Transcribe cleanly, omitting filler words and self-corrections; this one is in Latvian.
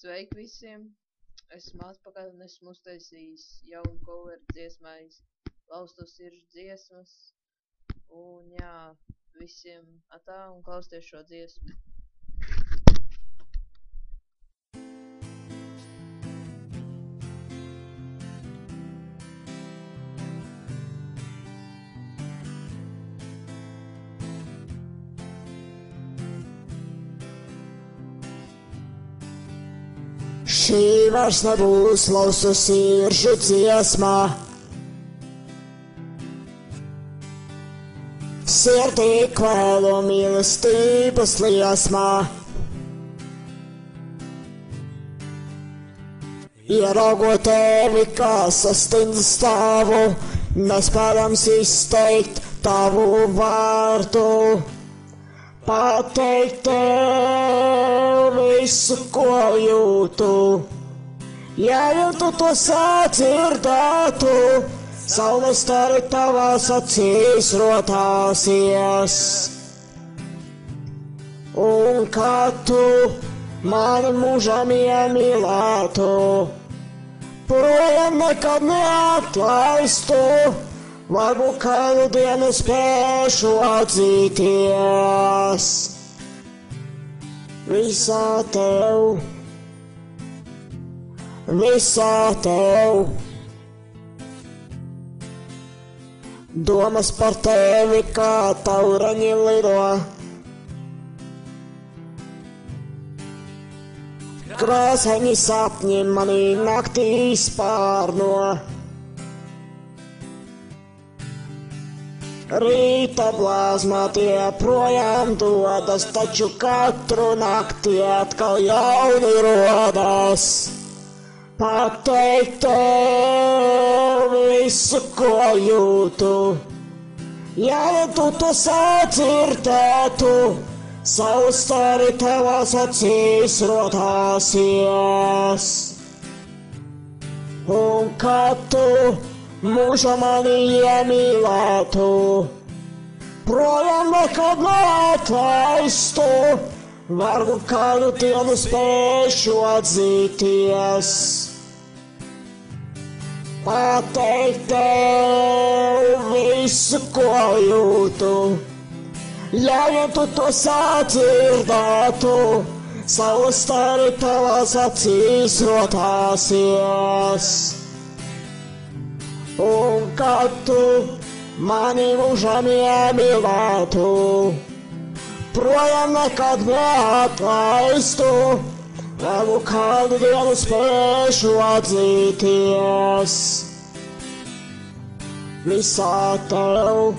Sveiki visiem! Esmu atpakaļ un esmu uztaisījis jaunu coveru dziesmai Laustu sirdžu dziesmas. Un jā, visiem atā un klausieties šo dziesmu. Šī vairs nebūs laustu sirdžu dziesmā. Sirdī kvēlo mīlestības liesmā. Ieraugot tevi, kā sastindu stāvu, nespējams izteikt tavu vārdu. Pateikt tev visu, ko jūtu. Ja jau tu to sadzirdētu, saules stari tavās acīs rotāsies. Un kad tu mani mūžam iemīlētu, projām nekad neatlaistu, varbūt kādu dienu spēšu atzīties. Visā tev, domas par tevi kā tauraņi lido. Krāsaini sapņi manī naktīs pārno. Rīta blāzmā tie projām dodas, taču katru nakti atkal jauni rodas. Pateikt tev visu, ko jūtu. Ja tu to sadzirdētu, saules stari tavās acīs rotāsies. Un kad tu mūžā mani iemīlētu, projām nekad neatlaistu, varbūt kādu dienu spēšu atzīties. Pateikt tev visu, ko jūtu. Ja tu to sadzirdētu, saules stari tavās acīs rotāsies. Un kad tu mani mūžam iemīlētu, projām nekad neatlaistu, varbūt kādu dienu spēšu atzīties. Visā tev,